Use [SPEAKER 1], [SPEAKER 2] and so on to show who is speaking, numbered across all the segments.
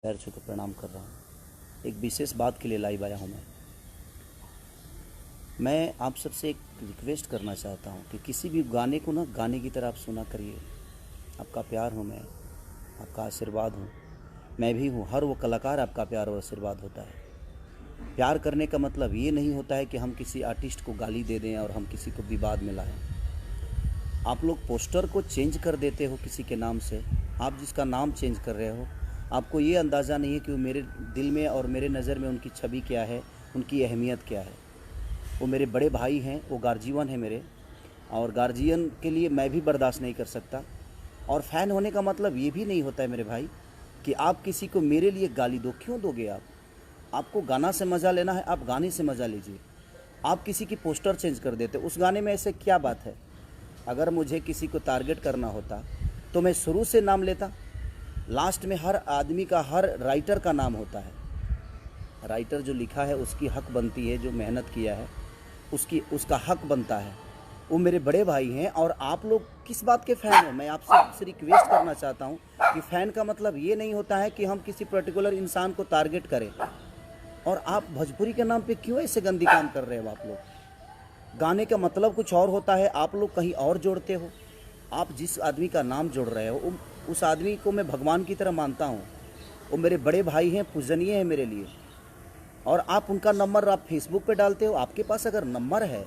[SPEAKER 1] पैर छू के प्रणाम कर रहा हूँ। एक विशेष बात के लिए लाइव आया हूँ मैं आप सबसे एक रिक्वेस्ट करना चाहता हूँ कि किसी भी गाने को ना गाने की तरह आप सुना करिए। आपका प्यार हूँ मैं, आपका आशीर्वाद हूँ, मैं भी हूँ। हर वो कलाकार आपका प्यार और आशीर्वाद होता है। प्यार करने का मतलब ये नहीं होता है कि हम किसी आर्टिस्ट को गाली दे दें और हम किसी को विवाद में लाएं। आप लोग पोस्टर को चेंज कर देते हो किसी के नाम से। आप जिसका नाम चेंज कर रहे हो, आपको ये अंदाज़ा नहीं है कि वो मेरे दिल में और मेरे नज़र में उनकी छवि क्या है, उनकी अहमियत क्या है। वो मेरे बड़े भाई हैं, वो गार्जियन है मेरे, और गार्जियन के लिए मैं भी बर्दाश्त नहीं कर सकता। और फ़ैन होने का मतलब ये भी नहीं होता है मेरे भाई कि आप किसी को मेरे लिए गाली दो। क्यों दोगे आप? आपको गाना से मज़ा लेना है, आप गाने से मज़ा लीजिए। आप किसी की पोस्टर चेंज कर देते, उस गाने में ऐसे क्या बात है? अगर मुझे किसी को टारगेट करना होता तो मैं शुरू से नाम लेता। लास्ट में हर आदमी का, हर राइटर का नाम होता है। राइटर जो लिखा है उसकी हक बनती है, जो मेहनत किया है उसका हक बनता है। वो मेरे बड़े भाई हैं और आप लोग किस बात के फ़ैन हो? मैं आपसे रिक्वेस्ट करना चाहता हूँ कि फ़ैन का मतलब ये नहीं होता है कि हम किसी पर्टिकुलर इंसान को टारगेट करें। और आप भोजपुरी के नाम पे क्यों ऐसे गंदी काम कर रहे हो? आप लोग गाने का मतलब कुछ और होता है, आप लोग कहीं और जोड़ते हो। आप जिस आदमी का नाम जोड़ रहे हो उस आदमी को मैं भगवान की तरह मानता हूँ। वो मेरे बड़े भाई हैं, पूजनीय हैं मेरे लिए। और आप उनका नंबर आप फेसबुक पे डालते हो। आपके पास अगर नंबर है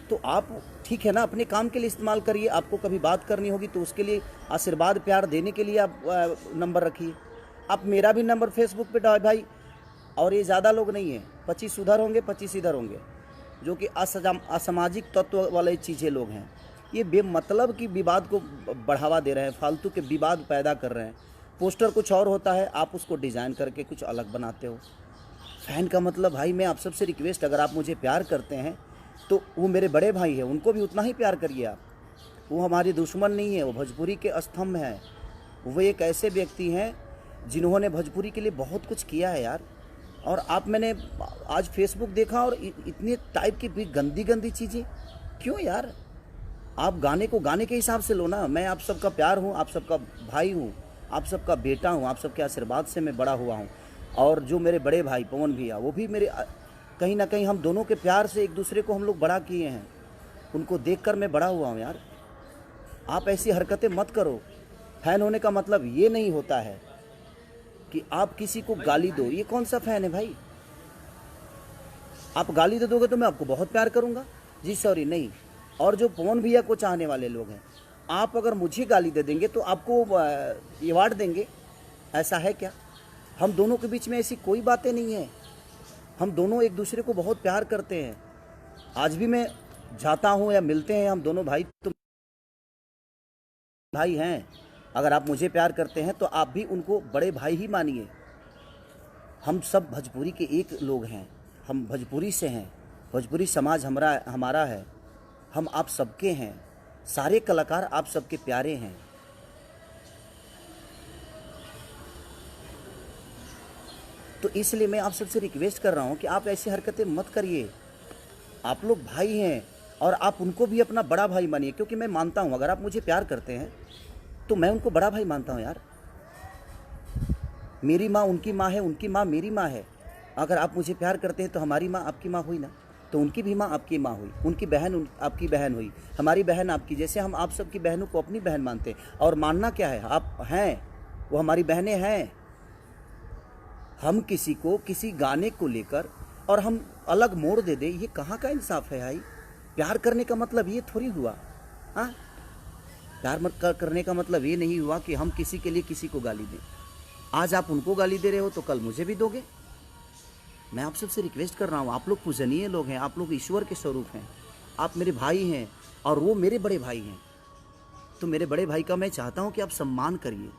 [SPEAKER 1] तो आप ठीक है ना, अपने काम के लिए इस्तेमाल करिए। आपको कभी बात करनी होगी तो उसके लिए आशीर्वाद प्यार देने के लिए आप नंबर रखिए। आप मेरा भी नंबर फेसबुक पे डाल भाई। और ये ज़्यादा लोग नहीं हैं, 25 उधर होंगे 25 इधर होंगे, जो कि असामाजिक तत्व वाले चीज़ें लोग हैं। ये बेमतलब की विवाद को बढ़ावा दे रहे हैं, फालतू के विवाद पैदा कर रहे हैं। पोस्टर कुछ और होता है, आप उसको डिज़ाइन करके कुछ अलग बनाते हो। फ़ैन का मतलब भाई, मैं आप सबसे रिक्वेस्ट, अगर आप मुझे प्यार करते हैं तो वो मेरे बड़े भाई हैं, उनको भी उतना ही प्यार करिए आप। वो हमारे दुश्मन नहीं है, वो भोजपुरी के स्तंभ हैं। वो एक ऐसे व्यक्ति हैं जिन्होंने भोजपुरी के लिए बहुत कुछ किया है यार। और आप, मैंने आज फेसबुक देखा और इतने टाइप की भी गंदी गंदी चीज़ें क्यों यार? आप गाने को गाने के हिसाब से लो ना। मैं आप सबका प्यार हूँ, आप सबका भाई हूँ, आप सबका बेटा हूँ, आप सबके आशीर्वाद से मैं बड़ा हुआ हूँ। और जो मेरे बड़े भाई पवन भैया, वो भी मेरे, कहीं ना कहीं हम दोनों के प्यार से एक दूसरे को हम लोग बड़ा किए हैं। उनको देखकर मैं बड़ा हुआ हूँ यार। आप ऐसी हरकतें मत करो। फ़ैन होने का मतलब ये नहीं होता है कि आप किसी को गाली दो। ये कौन सा फ़ैन है भाई? आप गाली दे दोगे तो मैं आपको बहुत प्यार करूँगा जी, सॉरी नहीं। और जो पवन भैया को चाहने वाले लोग हैं, आप अगर मुझे गाली दे देंगे तो आपको अवार्ड देंगे, ऐसा है क्या? हम दोनों के बीच में ऐसी कोई बातें नहीं है। हम दोनों एक दूसरे को बहुत प्यार करते हैं। आज भी मैं जाता हूँ या मिलते हैं, हम दोनों भाई तो भाई हैं। अगर आप मुझे प्यार करते हैं तो आप भी उनको बड़े भाई ही मानिए। हम सब भोजपुरी के एक लोग हैं, हम भोजपुरी से हैं, भोजपुरी समाज हमारा है, हम आप सबके हैं। सारे कलाकार आप सबके प्यारे हैं। तो इसलिए मैं आप सबसे रिक्वेस्ट कर रहा हूँ कि आप ऐसी हरकतें मत करिए। आप लोग भाई हैं और आप उनको भी अपना बड़ा भाई मानिए। क्योंकि मैं मानता हूँ, अगर आप मुझे प्यार करते हैं तो मैं उनको बड़ा भाई मानता हूँ यार। मेरी माँ उनकी माँ है, उनकी माँ मेरी माँ है। अगर आप मुझे प्यार करते हैं तो हमारी माँ आपकी माँ हुई ना, तो उनकी भी माँ आपकी माँ हुई, उनकी बहन आपकी बहन हुई, हमारी बहन आपकी। जैसे हम आप सबकी बहनों को अपनी बहन मानते हैं। और मानना क्या है, आप हैं, वो हमारी बहनें हैं। हम किसी को किसी गाने को लेकर और हम अलग मोड़ दे दें, ये कहाँ का इंसाफ है भाई? प्यार करने का मतलब ये थोड़ी हुआ। हाँ, प्यार करने का मतलब ये नहीं हुआ कि हम किसी के लिए किसी को गाली दें। आज आप उनको गाली दे रहे हो तो कल मुझे भी दोगे। मैं आप सबसे रिक्वेस्ट कर रहा हूँ, आप लोग पूजनीय लोग हैं, आप लोग ईश्वर के स्वरूप हैं, आप मेरे भाई हैं और वो मेरे बड़े भाई हैं। तो मेरे बड़े भाई का मैं चाहता हूँ कि आप सम्मान करिए,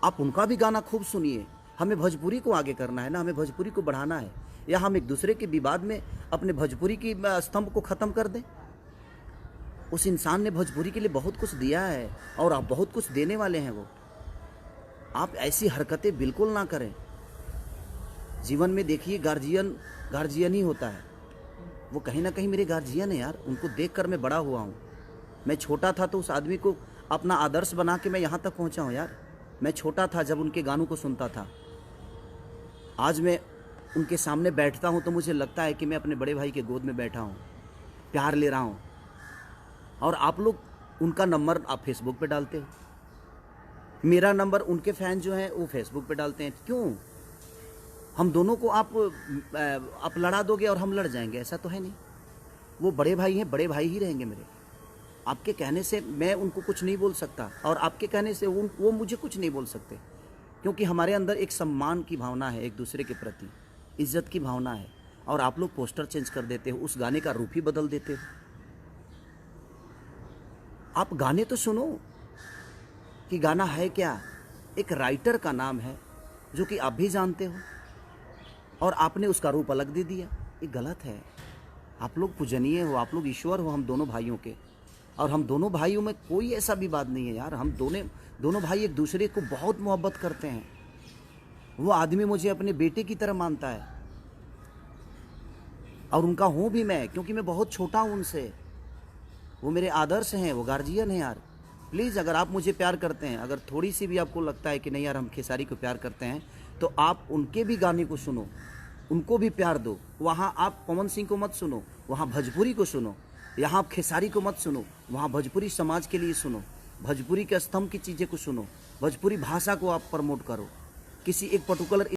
[SPEAKER 1] आप उनका भी गाना खूब सुनिए। हमें भोजपुरी को आगे करना है ना, हमें भोजपुरी को बढ़ाना है। या हम एक दूसरे के विवाद में अपने भोजपुरी की स्तंभ को ख़त्म कर दें? उस इंसान ने भोजपुरी के लिए बहुत कुछ दिया है और आप बहुत कुछ देने वाले हैं वो। आप ऐसी हरकतें बिल्कुल ना करें। जीवन में देखिए, गार्जियन ही होता है। वो कहीं ना कहीं मेरे गार्जियन है यार, उनको देखकर मैं बड़ा हुआ हूँ। मैं छोटा था तो उस आदमी को अपना आदर्श बना के मैं यहाँ तक पहुँचा हूँ यार। मैं छोटा था जब उनके गानों को सुनता था। आज मैं उनके सामने बैठता हूँ तो मुझे लगता है कि मैं अपने बड़े भाई के गोद में बैठा हूँ, प्यार ले रहा हूँ। और आप लोग उनका नंबर आप फेसबुक पे डालते हो, मेरा नंबर उनके फैन जो हैं वो फेसबुक पे डालते हैं। क्यों? हम दोनों को आप लड़ा दोगे और हम लड़ जाएंगे, ऐसा तो है नहीं। वो बड़े भाई हैं, बड़े भाई ही रहेंगे मेरे। आपके कहने से मैं उनको कुछ नहीं बोल सकता और आपके कहने से वो मुझे कुछ नहीं बोल सकते, क्योंकि हमारे अंदर एक सम्मान की भावना है, एक दूसरे के प्रति इज्जत की भावना है। और आप लोग पोस्टर चेंज कर देते हो, उस गाने का रूप ही बदल देते हो। आप गाने तो सुनो कि गाना है क्या। एक राइटर का नाम है जो कि आप भी जानते हो, और आपने उसका रूप अलग दे दिया। ये गलत है। आप लोग पूजनीय हो, आप लोग ईश्वर हो हम दोनों भाइयों के, और हम दोनों भाइयों में कोई ऐसा विवाद नहीं है यार। हम दोनों भाई एक दूसरे को बहुत मोहब्बत करते हैं। वो आदमी मुझे अपने बेटे की तरह मानता है, और उनका हूँ भी मैं, क्योंकि मैं बहुत छोटा हूँ उनसे। वो मेरे आदर्श हैं, वो गार्जियन हैं यार। प्लीज़, अगर आप मुझे प्यार करते हैं, अगर थोड़ी सी भी आपको लगता है कि नहीं यार हम खेसारी को प्यार करते हैं, तो आप उनके भी गाने को सुनो, उनको भी प्यार दो। वहाँ आप पवन सिंह को मत सुनो, वहाँ भोजपुरी को सुनो। यहाँ आप खेसारी को मत सुनो, वहाँ भोजपुरी समाज के लिए सुनो, भोजपुरी के स्तंभ की चीज़ें को सुनो, भोजपुरी भाषा को आप प्रमोट करो। किसी एक पर्टिकुलर